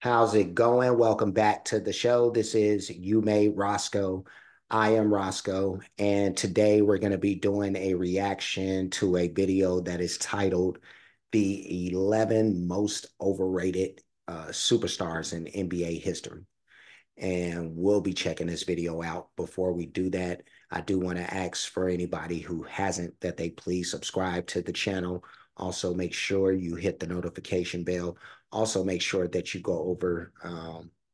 How's it going? Welcome back to the show. This is You Made Roscoe. I am Roscoe, and today we're going to be doing a reaction to a video that is titled The 11 Most Overrated Superstars in NBA History. And we'll be checking this video out. Before we do that, I do want to ask for anybody who hasn't that they please subscribe to the channel. Also, make sure you hit the notification bell. Also, make sure that you go over,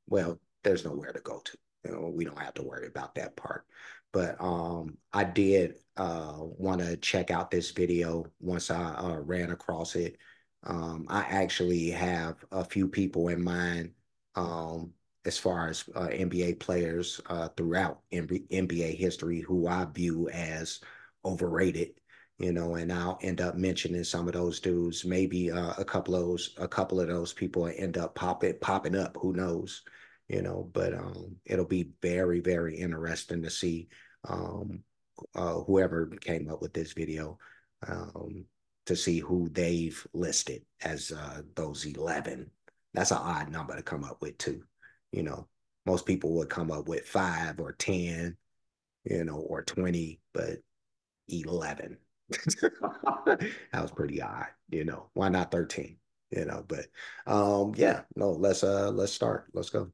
well, there's nowhere to go to. We don't have to worry about that part. But I did want to check out this video once I ran across it. I actually have a few people in mind as far as NBA players throughout NBA history who I view as overrated, and I'll end up mentioning some of those dudes. Maybe a couple of those people end up popping up. Who knows, But it'll be very, very interesting to see whoever came up with this video to see who they've listed as those 11. That's an odd number to come up with too. You know, most people would come up with 5 or 10, or 20, but 11. That was pretty odd, Why not 13? But yeah, no, let's start. Let's go.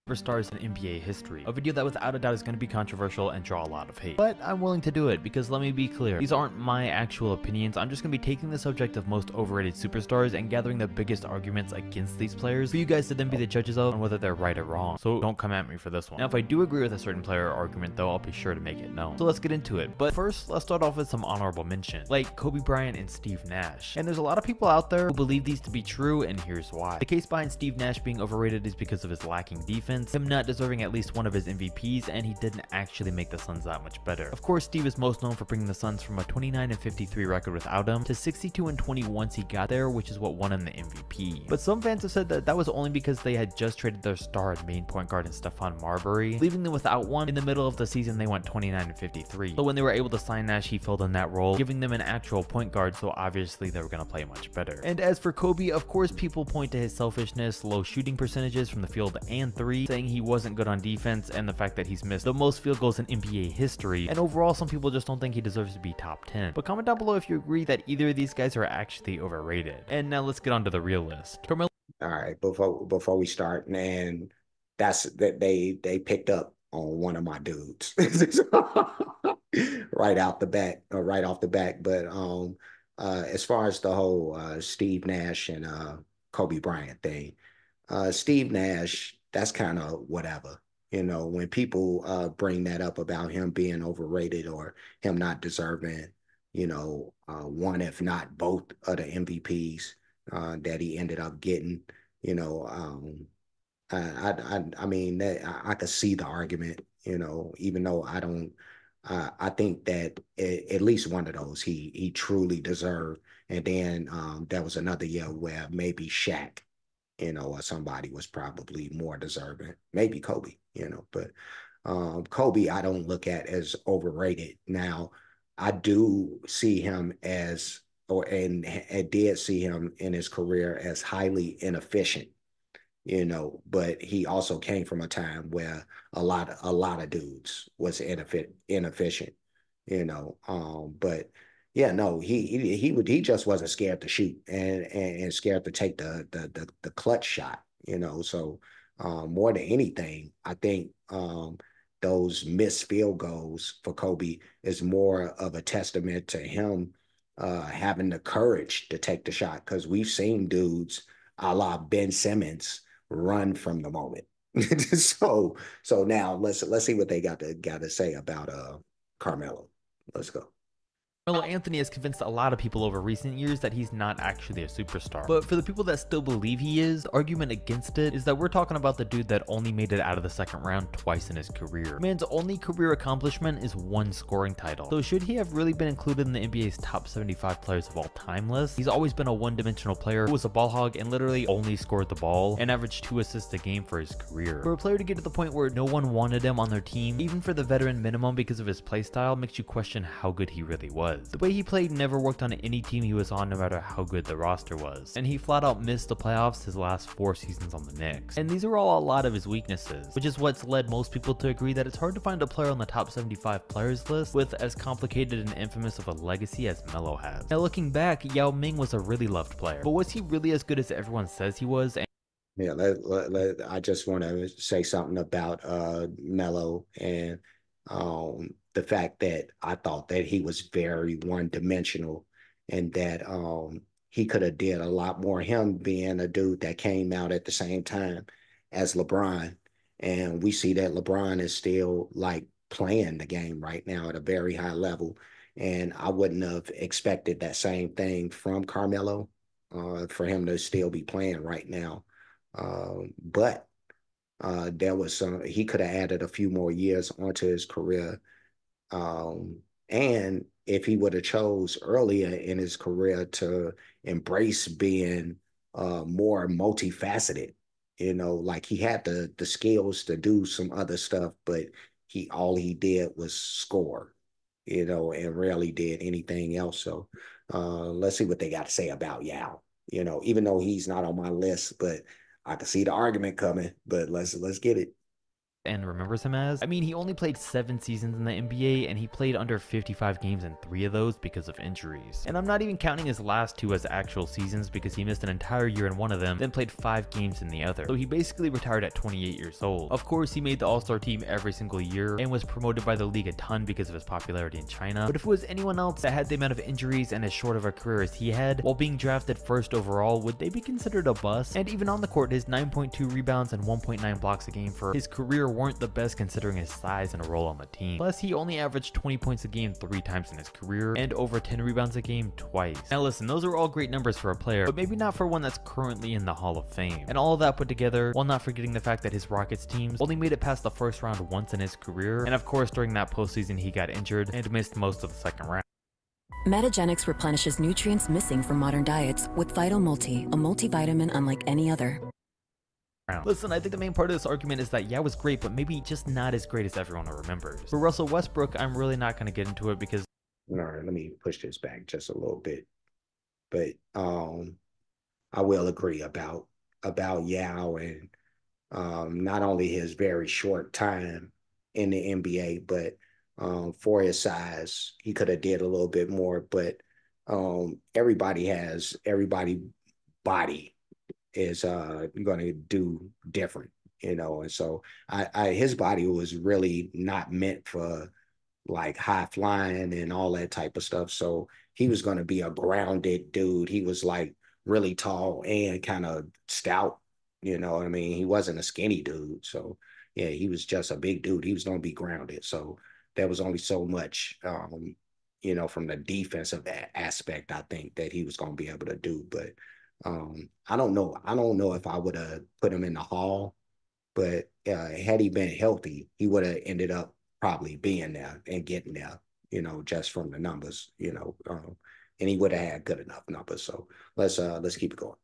Superstars in NBA history. A video that without a doubt is going to be controversial and draw a lot of hate. But I'm willing to do it because let me be clear, these aren't my actual opinions. I'm just going to be taking the subject of most overrated superstars and gathering the biggest arguments against these players for you guys to then be the judges of on whether they're right or wrong. So don't come at me for this one. Now if I do agree with a certain player or argument though, I'll be sure to make it known. So let's get into it. But first, let's start off with some honorable mentions, like Kobe Bryant and Steve Nash. And there's a lot of people out there who believe these to be true, and here's why. The case behind Steve Nash being overrated is because of his lacking defense, him not deserving at least one of his MVPs, and he didn't actually make the Suns that much better. Of course, Steve is most known for bringing the Suns from a 29-53 record without him to 62-20 once he got there, which is what won him the MVP. But some fans have said that that was only because they had just traded their star and main point guard in Stephon Marbury, leaving them without one. In the middle of the season, they went 29-53. So when they were able to sign Nash, he filled in that role, giving them an actual point guard, so obviously they were going to play much better. And as for Kobe, of course, people point to his selfishness, low shooting percentages from the field and three, saying he wasn't good on defense, and the fact that he's missed the most field goals in NBA history. And overall, some people just don't think he deserves to be top 10. But comment down below if you agree that either of these guys are actually overrated. And now let's get on to the real list. All right, before we start, man, that's that they picked up on one of my dudes right out the back, or right off the back. But as far as the whole Steve Nash and Kobe Bryant thing, Steve Nash, that's kind of whatever. When people bring that up about him being overrated or him not deserving, one, if not both of the MVPs that he ended up getting, I mean, I could see the argument, even though I don't, I think that at least one of those he truly deserved. And then there was another year where maybe Shaq, or somebody was probably more deserving, maybe Kobe, but Kobe, I don't look at as overrated. Now, I do see him as, and did see him in his career as highly inefficient, but he also came from a time where a lot of dudes was inefficient, but yeah, no, he just wasn't scared to shoot and scared to take the clutch shot, So more than anything, I think those missed field goals for Kobe is more of a testament to him having the courage to take the shot, because we've seen dudes a la Ben Simmons run from the moment. So now let's see what they got to say about Carmelo. Let's go. Carmelo Anthony has convinced a lot of people over recent years that he's not actually a superstar. But for the people that still believe he is, the argument against it is that we're talking about the dude that only made it out of the second round twice in his career. Man's only career accomplishment is one scoring title. So should he have really been included in the NBA's top 75 players of all time list? He's always been a one-dimensional player who was a ball hog and literally only scored the ball and averaged 2 assists a game for his career. For a player to get to the point where no one wanted him on their team, even for the veteran minimum because of his play style, makes you question how good he really was. was. The way he played never worked on any team he was on, no matter how good the roster was. And he flat out missed the playoffs his last 4 seasons on the Knicks. And these are all a lot of his weaknesses, which is what's led most people to agree that it's hard to find a player on the top 75 players list with as complicated and infamous of a legacy as Melo has. Now looking back, Yao Ming was a really loved player, but was he really as good as everyone says he was? Yeah, I just want to say something about Melo and the fact that I thought that he was very one-dimensional and that he could have did a lot more. Him being a dude that came out at the same time as LeBron, and we see that LeBron is still like playing the game right now at a very high level, and I wouldn't have expected that same thing from Carmelo for him to still be playing right now. But there was he could have added a few more years onto his career. And if he would have chose earlier in his career to embrace being more multifaceted, like he had the skills to do some other stuff, but all he did was score, and rarely did anything else. So let's see what they got to say about Yao. Even though he's not on my list, but I can see the argument coming, but let's get it. And remembers him as. I mean, he only played 7 seasons in the NBA, and he played under 55 games in 3 of those because of injuries. And I'm not even counting his last 2 as actual seasons because he missed an entire year in one of them, then played 5 games in the other. So he basically retired at 28 years old. Of course, he made the All-Star team every single year and was promoted by the league a ton because of his popularity in China. But if it was anyone else that had the amount of injuries and as short of a career as he had, while being drafted first overall, would they be considered a bust? And even on the court, his 9.2 rebounds and 1.9 blocks a game for his career weren't the best considering his size and role on the team. Plus, he only averaged 20 points a game 3 times in his career and over 10 rebounds a game twice. Now listen, those are all great numbers for a player, but maybe not for one that's currently in the Hall of Fame. And all of that put together, while not forgetting the fact that his Rockets teams only made it past the first round once in his career, and of course during that postseason he got injured and missed most of the second round. Metagenics replenishes nutrients missing from modern diets with Vital Multi, a multivitamin unlike any other. Listen, I think the main part of this argument is that Yao was great, but maybe just not as great as everyone remembers. For Russell Westbrook, I'm really not going to get into it because... All right, let me push this back just a little bit. But I will agree about Yao and not only his very short time in the NBA, but for his size, he could have did a little bit more. But everybody body is going to do different, and so his body was really not meant for like high flying and all that type of stuff. So he was going to be a grounded dude. He was like really tall and kind of stout, you know what I mean? He wasn't a skinny dude. So yeah, he was just a big dude. He was going to be grounded. So there was only so much, from the defensive aspect, I think that he was going to be able to do. But I don't know. I don't know if I would have put him in the Hall, but had he been healthy, he would have ended up probably being there and getting there, just from the numbers, and he would have had good enough numbers. So let's keep it going.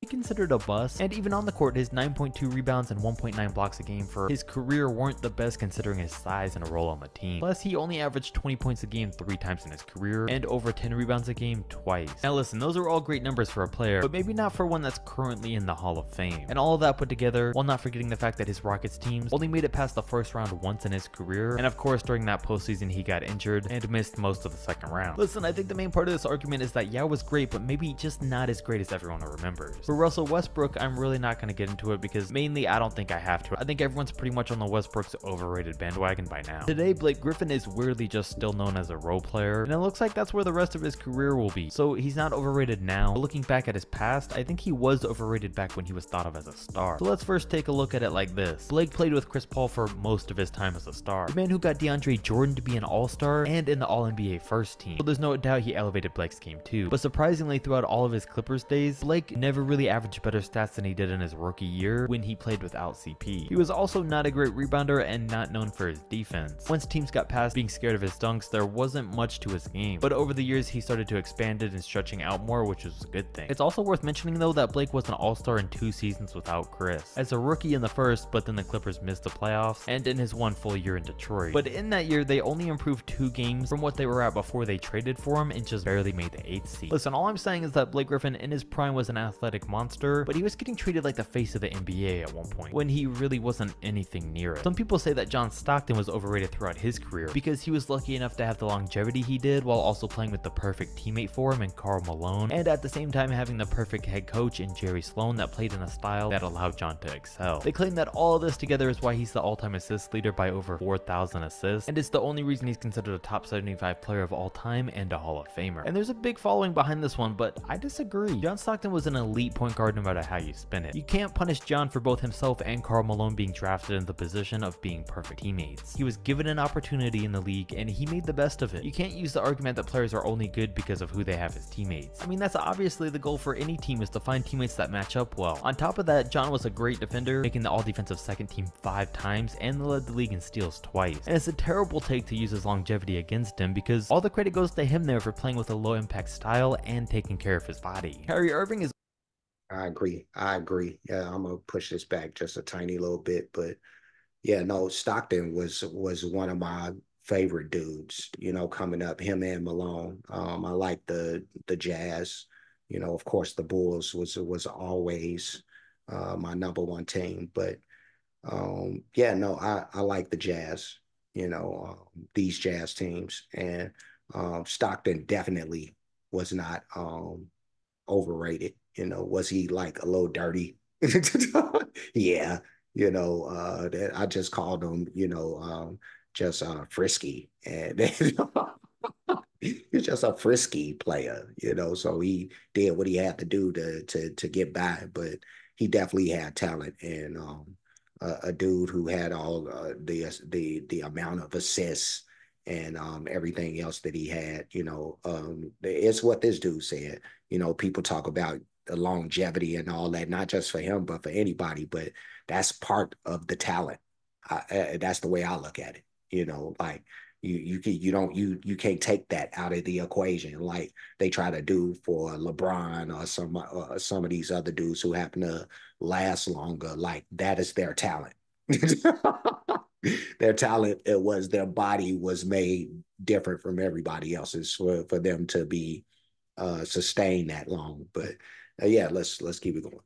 Considered a bust, and even on the court, his 9.2 rebounds and 1.9 blocks a game for his career weren't the best considering his size and role on the team. Plus, he only averaged 20 points a game 3 times in his career and over 10 rebounds a game twice. Now listen, those are all great numbers for a player, but maybe not for one that's currently in the Hall of Fame. And all of that put together, while not forgetting the fact that his Rockets teams only made it past the first round once in his career, and of course during that postseason he got injured and missed most of the second round. Listen, I think the main part of this argument is that Yao was great, but maybe just not as great as everyone remembers. For Russell Westbrook, I'm really not going to get into it because mainly I don't think I have to. I think everyone's pretty much on the Westbrook's overrated bandwagon by now. Today, Blake Griffin is weirdly just still known as a role player, and it looks like that's where the rest of his career will be. So he's not overrated now, but looking back at his past, I think he was overrated back when he was thought of as a star. So let's first take a look at it like this. Blake played with Chris Paul for most of his time as a star. The man who got DeAndre Jordan to be an all-star and in the All-NBA first team. So there's no doubt he elevated Blake's game too. But surprisingly, throughout all of his Clippers days, Blake never really consistently averaged better stats than he did in his rookie year when he played without CP. He was also not a great rebounder and not known for his defense. Once teams got past being scared of his dunks, there wasn't much to his game, but over the years he started to expand it and stretching out more, which was a good thing. It's also worth mentioning though that Blake was an all-star in 2 seasons without Chris, as a rookie in the first, but then the Clippers missed the playoffs, and in his 1 full year in Detroit. But in that year they only improved 2 games from what they were at before they traded for him and just barely made the 8th seed. Listen, all I'm saying is that Blake Griffin in his prime was an athletic monster, but he was getting treated like the face of the NBA at one point, when he really wasn't anything near it. Some people say that John Stockton was overrated throughout his career because he was lucky enough to have the longevity he did while also playing with the perfect teammate for him in Karl Malone, and at the same time having the perfect head coach in Jerry Sloan that played in a style that allowed John to excel. They claim that all of this together is why he's the all-time assist leader by over 4,000 assists, and it's the only reason he's considered a top 75 player of all time and a Hall of Famer. And there's a big following behind this one, but I disagree. John Stockton was an elite point guard no matter how you spin it. You can't punish John for both himself and Karl Malone being drafted in the position of being perfect teammates. He was given an opportunity in the league and he made the best of it. You can't use the argument that players are only good because of who they have as teammates. I mean, that's obviously the goal for any team, is to find teammates that match up well. On top of that, John was a great defender, making the all-defensive second team 5 times and led the league in steals twice. And it's a terrible take to use his longevity against him because all the credit goes to him there for playing with a low-impact style and taking care of his body. Kyrie Irving is I agree. I agree. Yeah, I'm gonna push this back just a tiny little bit, but yeah, no, Stockton was one of my favorite dudes, coming up, him and Malone. I like the Jazz. Of course the Bulls was always my number one team, but yeah, no, I like the Jazz, these Jazz teams, and Stockton definitely was not overrated. Was he like a little dirty? Yeah, that I just called him, just frisky, and he's just a frisky player, so he did what he had to do to get by, but he definitely had talent, and a dude who had all the amount of assists and everything else that he had. It's what this dude said. People talk about the longevity and all that, not just for him, but for anybody. But that's part of the talent. That's the way I look at it. Like you can't take that out of the equation like they try to do for LeBron or some of these other dudes who happen to last longer. Like that is their talent. Their talent, it was their body was made different from everybody else's for them to be sustained that long. But yeah, let's keep it going.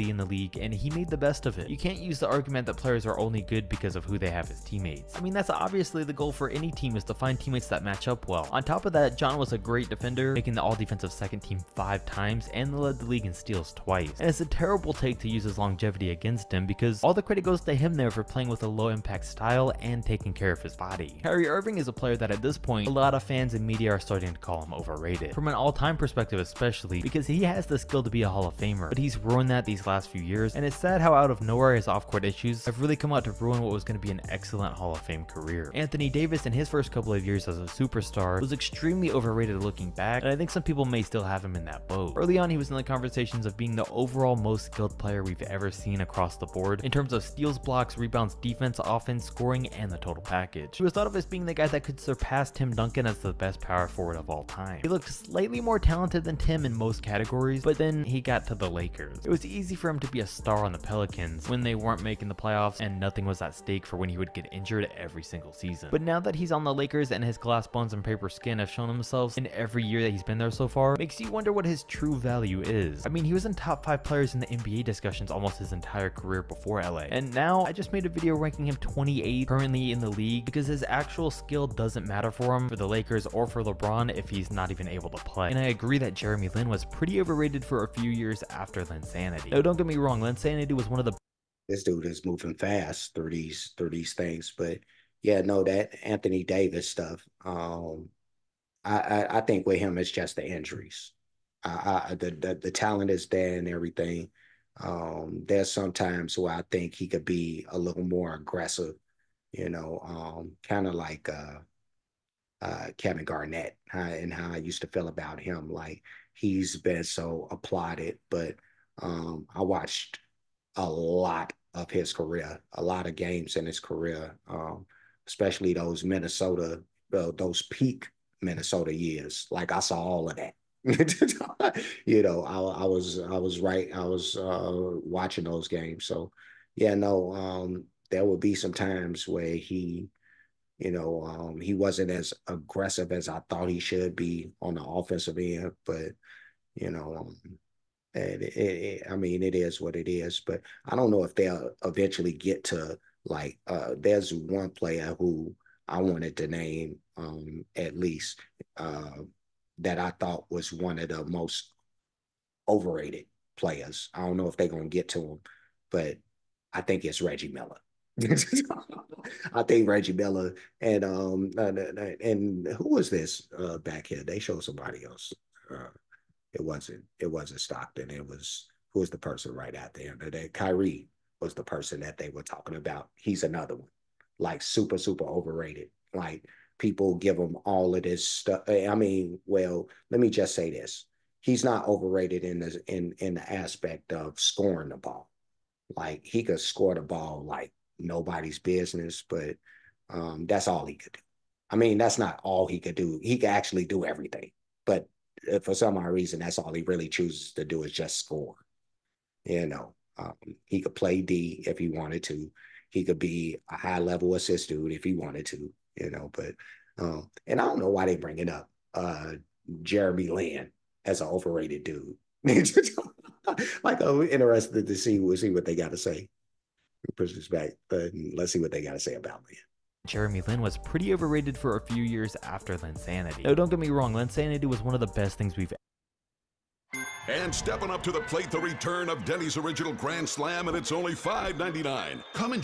in the league, and he made the best of it. You can't use the argument that players are only good because of who they have as teammates. I mean, that's obviously the goal for any team, is to find teammates that match up well. On top of that, John was a great defender, making the all-defensive second team 5 times and led the league in steals twice. And it's a terrible take to use his longevity against him because all the credit goes to him there for playing with a low-impact style and taking care of his body. Kyrie Irving is a player that at this point, a lot of fans and media are starting to call him overrated. From an all-time perspective especially, because he has the skill to be a Hall of Famer, but he's ruined that these last few years, and it's sad how out of nowhere his off-court issues have really come out to ruin what was going to be an excellent Hall of Fame career. Anthony Davis in his first couple of years as a superstar was extremely overrated looking back, and I think some people may still have him in that boat. Early on, he was in the conversations of being the overall most skilled player we've ever seen across the board in terms of steals, blocks, rebounds, defense, offense, scoring, and the total package. He was thought of as being the guy that could surpass Tim Duncan as the best power forward of all time. He looked slightly more talented than Tim in most categories, but then he got to the Lakers. It was easy for him to be a star on the Pelicans when they weren't making the playoffs and nothing was at stake for when he would get injured every single season. But now that he's on the Lakers and his glass bones and paper skin have shown themselves in every year that he's been there so far, makes you wonder what his true value is. I mean, he was in top 5 players in the NBA discussions almost his entire career before LA, and now I just made a video ranking him 28 currently in the league because his actual skill doesn't matter for him for the Lakers or for LeBron if he's not even able to play. And I agree that Jeremy Lin was pretty overrated for a few years after Linsanity. Now don't get me wrong, Linsanity was one of the This dude is moving fast through these things, but yeah, no, that Anthony Davis stuff. I think with him it's just the injuries. The talent is there and everything. There's sometimes where I think he could be a little more aggressive, kind of like Kevin Garnett, and how I used to feel about him. Like he's been so applauded, but I watched a lot of his career, a lot of games in his career, especially those those peak Minnesota years. Like I saw all of that. I was right. I was watching those games. So yeah, no, there would be some times where he wasn't as aggressive as I thought he should be on the offensive end, but you know, I mean, it is what it is, but I don't know if they'll eventually get to like, there's one player who I wanted to name, at least, uh, that I thought was one of the most overrated players. I don't know if they're going to get to him, but I think it's Reggie Miller. I think Reggie Miller and who was this back here? They showed somebody else. It wasn't Stockton. It was who was the person right out there. That Kyrie was the person that they were talking about. He's another one, like super super overrated. Like people give him all of this stuff. I mean, well, let me just say this: he's not overrated in the aspect of scoring the ball. Like he could score the ball like nobody's business, but that's all he could do. I mean, that's not all he could do. He could actually do everything, but for some odd reason, that's all he really chooses to do is just score. You know, he could play D if he wanted to. He could be a high level assist dude if he wanted to. But and I don't know why they bring it up. Jeremy Lin as an overrated dude. Like I'm interested to see what they got to say. Push this back, but let's see what they got to say about Lin. Jeremy Lin was pretty overrated for a few years after Linsanity. Now, don't get me wrong, Linsanity was one of the best things we've. And stepping up to the plate, the return of Denny's Original Grand Slam, and it's only $5.99. Come and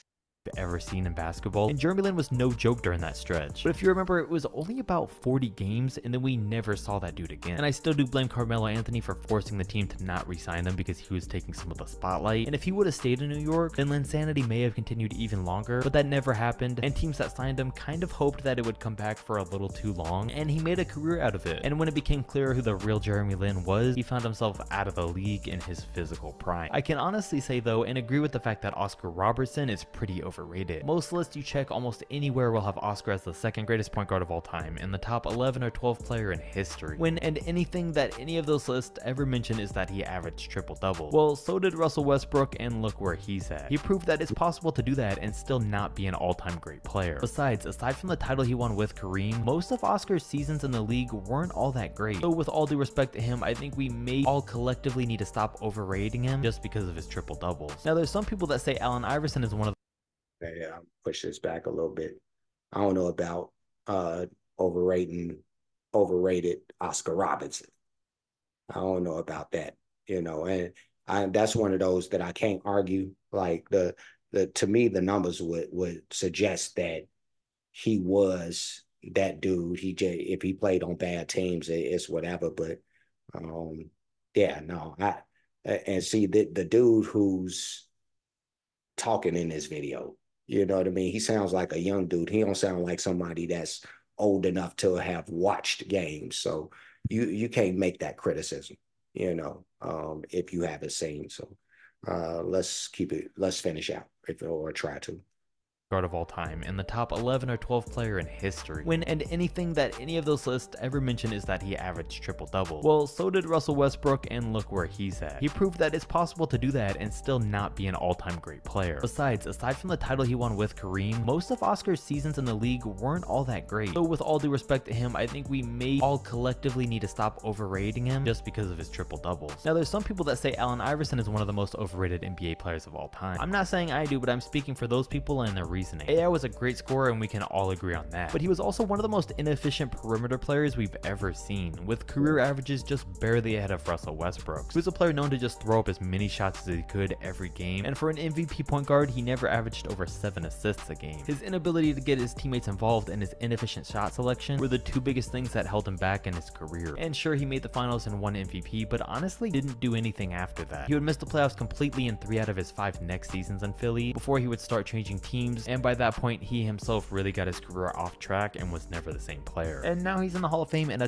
ever seen in basketball, and Jeremy Lin was no joke during that stretch. But if you remember, it was only about 40 games, and then we never saw that dude again. And I still do blame Carmelo Anthony for forcing the team to not re-sign him because he was taking some of the spotlight. And if he would have stayed in New York, then Linsanity may have continued even longer, but that never happened, and teams that signed him kind of hoped that it would come back for a little too long, and he made a career out of it. And when it became clear who the real Jeremy Lin was, he found himself out of the league in his physical prime. I can honestly say though, and agree with the fact that Oscar Robertson is pretty overrated. Most lists you check almost anywhere will have Oscar as the second greatest point guard of all time and the top 11 or 12 player in history. And anything that any of those lists ever mention is that he averaged triple-doubles. Well, so did Russell Westbrook, and look where he's at. He proved that it's possible to do that and still not be an all-time great player. Besides, aside from the title he won with Kareem, most of Oscar's seasons in the league weren't all that great. So with all due respect to him, I think we may all collectively need to stop overrating him just because of his triple-doubles. Now, there's some people that say Allen Iverson is one of Yeah, push this back a little bit. I don't know about overrated Oscar Robertson. I don't know about that, and that's one of those that I can't argue. Like the to me, the numbers would suggest that he was that dude. If he played on bad teams, it's whatever. But yeah, no, and see the dude who's talking in this video. You know what I mean? He sounds like a young dude. He don't sound like somebody that's old enough to have watched games. So you can't make that criticism, if you haven't seen. So let's finish out or try to. guard of all time and the top 11 or 12 player in history. And anything that any of those lists ever mention is that he averaged triple-doubles. Well, so did Russell Westbrook, and look where he's at. He proved that it's possible to do that and still not be an all-time great player. Besides, aside from the title he won with Kareem, most of Oscar's seasons in the league weren't all that great. So with all due respect to him, I think we may all collectively need to stop overrating him just because of his triple-doubles. Now, there's some people that say Allen Iverson is one of the most overrated NBA players of all time. I'm not saying I do, but I'm speaking for those people and their reasoning. AI was a great scorer and we can all agree on that, but he was also one of the most inefficient perimeter players we've ever seen, with career averages just barely ahead of Russell Westbrook. He was a player known to just throw up as many shots as he could every game, and for an MVP point guard, he never averaged over 7 assists a game. His inability to get his teammates involved and his inefficient shot selection were the two biggest things that held him back in his career. And sure, he made the finals and won MVP, but honestly didn't do anything after that. He would miss the playoffs completely in 3 out of his 5 next seasons in Philly before he would start changing teams, and by that point he himself really got his career off track and was never the same player. And now he's in the Hall of Fame and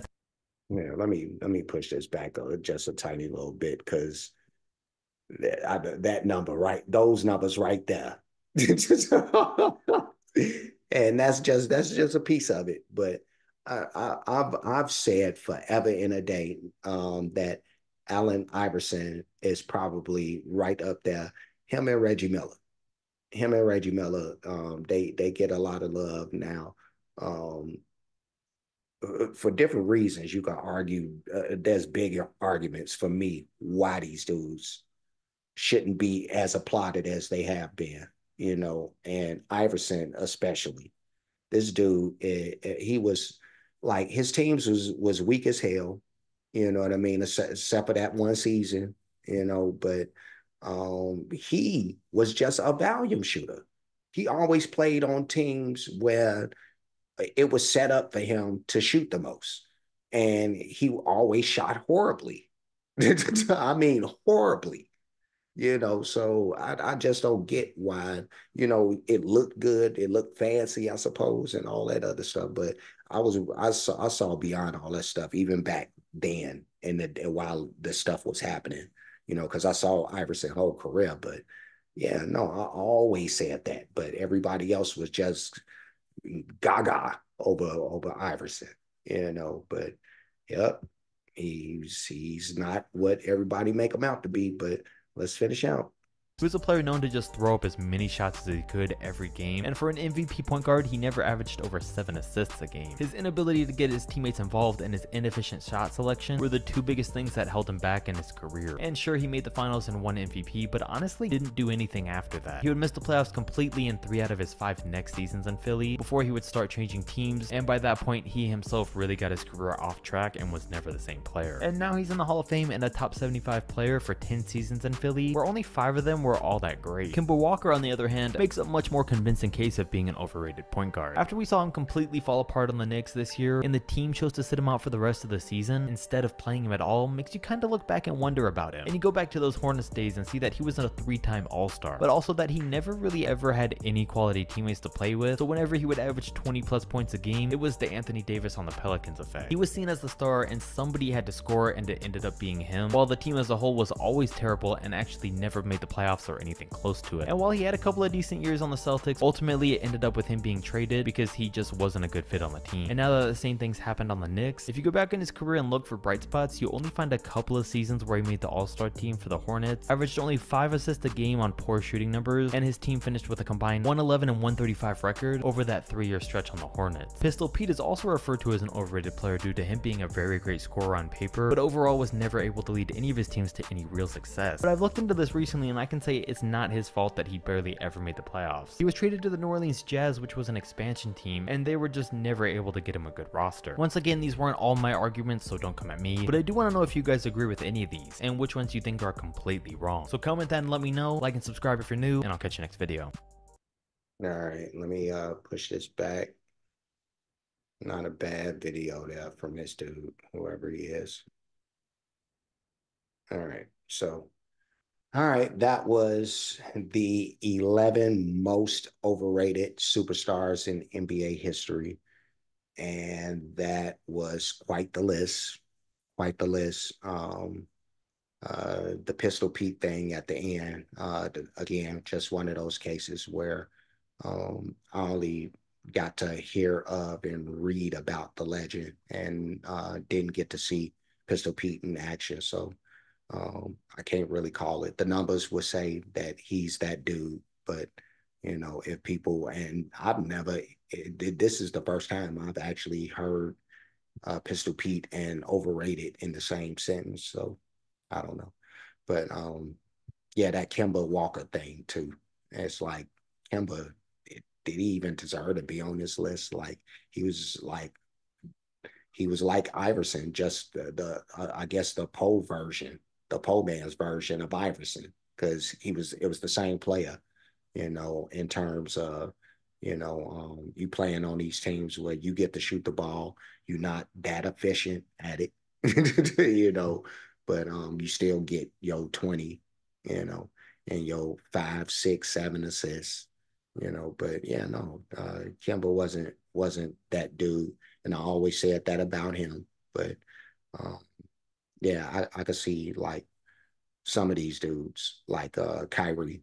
yeah, let me push this back just a tiny little bit, because that number, right? Those numbers right there. And that's just a piece of it. But I've said forever in a day that Allen Iverson is probably right up there. Him and Reggie Miller. Him and Reggie Miller, they get a lot of love now. Um, for different reasons, you can argue there's bigger arguments for me why these dudes shouldn't be as applauded as they have been, and Iverson especially. This dude, he was like his teams was weak as hell, you know what I mean, except for that one season, but he was just a volume shooter. He always played on teams where it was set up for him to shoot the most. And he always shot horribly. I mean, horribly, so I just don't get why, it looked good, it looked fancy, I suppose, and all that other stuff. But I saw beyond all that stuff even back then and while the stuff was happening, because I saw Iverson whole career. But yeah, no, I always said that, but everybody else was just gaga over Iverson, but yep, he's not what everybody make him out to be, but let's finish out. He was a player known to just throw up as many shots as he could every game, and for an MVP point guard, he never averaged over 7 assists a game. His inability to get his teammates involved and his inefficient shot selection were the two biggest things that held him back in his career. And sure, he made the finals and won MVP, but honestly didn't do anything after that. He would miss the playoffs completely in 3 out of his 5 next seasons in Philly before he would start changing teams, and by that point, he himself really got his career off track and was never the same player. And now he's in the Hall of Fame and a top 75 player for 10 seasons in Philly, where only 5 of them were all that great. Kemba Walker, on the other hand, makes a much more convincing case of being an overrated point guard. After we saw him completely fall apart on the Knicks this year, and the team chose to sit him out for the rest of the season instead of playing him at all, makes you kind of look back and wonder about him. And you go back to those Hornets days and see that he was a 3-time All-Star, but also that he never really ever had any quality teammates to play with, so whenever he would average 20 plus points a game, it was the Anthony Davis on the Pelicans effect. He was seen as the star and somebody had to score, and it ended up being him, while the team as a whole was always terrible and actually never made the playoffs or anything close to it. And while he had a couple of decent years on the Celtics, ultimately it ended up with him being traded because he just wasn't a good fit on the team. And now that the same things happened on the Knicks, if you go back in his career and look for bright spots, you only find a couple of seasons where he made the All-Star team for the Hornets, averaged only 5 assists a game on poor shooting numbers, and his team finished with a combined 111 and 135 record over that 3-year stretch on the Hornets. Pistol Pete is also referred to as an overrated player due to him being a very great scorer on paper, but overall was never able to lead any of his teams to any real success. But I've looked into this recently and I can say it's not his fault that he barely ever made the playoffs. He was traded to the New Orleans Jazz, which was an expansion team, and they were just never able to get him a good roster. Once again, these weren't all my arguments, so don't come at me, but I do want to know if you guys agree with any of these, and which ones you think are completely wrong. So comment that and let me know, like and subscribe if you're new, and I'll catch you next video. All right, let me push this back. Not a bad video there from this dude, whoever he is. All right, that was the 11 most overrated superstars in NBA history. And that was quite the list. Quite the list. The Pistol Pete thing at the end, again, just one of those cases where I only got to hear of and read about the legend and didn't get to see Pistol Pete in action. So I can't really call it. The numbers would say that he's that dude, but if people, and this is the first time I've actually heard Pistol Pete and overrated in the same sentence. So I don't know, but yeah, that Kemba Walker thing too. It's like Kemba, did he even deserve to be on this list? Like he was like Iverson, just I guess the pole man's version of Iverson, because it was the same player, in terms of, you playing on these teams where you get to shoot the ball, you're not that efficient at it, but you still get your 20, and your 5, 6, 7 assists, but yeah, no, Kemba wasn't that dude. And I always said that about him, but yeah, I could see like some of these dudes, like Kyrie,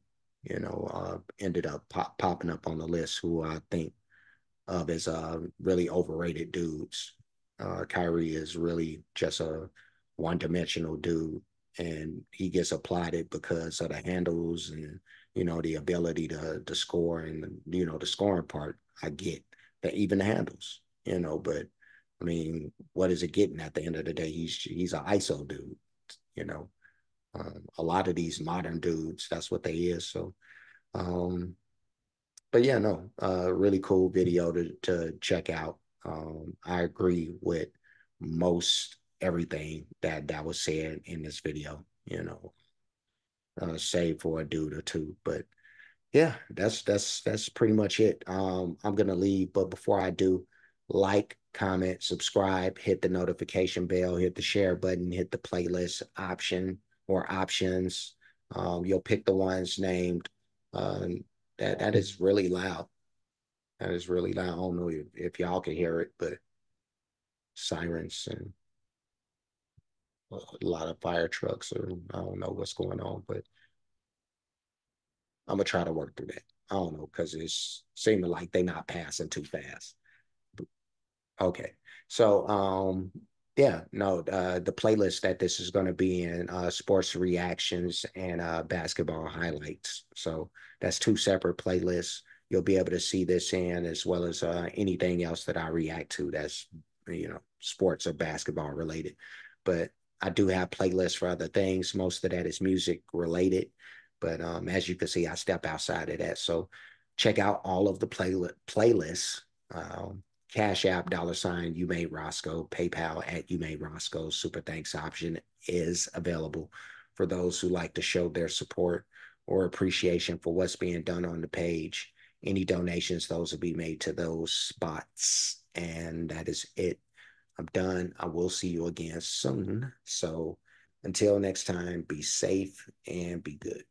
ended up popping up on the list, who I think of as really overrated dudes. Kyrie is really just a one-dimensional dude, and he gets applauded because of the handles and the ability to score, and the scoring part. I get that, even the handles, but I mean, what is it getting at the end of the day? He's an ISO dude, you know. A lot of these modern dudes, that's what they is. So, um, but yeah, no, really cool video to check out. I agree with most everything that was said in this video, save for a dude or two. But yeah, that's pretty much it. I'm gonna leave, but before I do, like, comment, subscribe, hit the notification bell, hit the share button, hit the playlist option or options. You'll pick the ones named. Um, that is really loud. That is really loud. I don't know if y'all can hear it, but sirens and a lot of fire trucks, or I don't know what's going on, but I'm gonna try to work through that. I don't know, because it's seeming like they not passing too fast. Okay. So yeah, no, the playlist that this is going to be in, sports reactions and basketball highlights. So that's two separate playlists. You'll be able to see this in, as well as anything else that I react to that's sports or basketball related. But I do have playlists for other things. Most of that is music related. But as you can see, I step outside of that. So check out all of the playlists. Cash App, $ you made Roscoe, PayPal at you made Roscoe. Super thanks option is available for those who like to show their support or appreciation for what's being done on the page. Any donations, those will be made to those spots. And that is it. I'm done. I will see you again soon. So until next time, be safe and be good.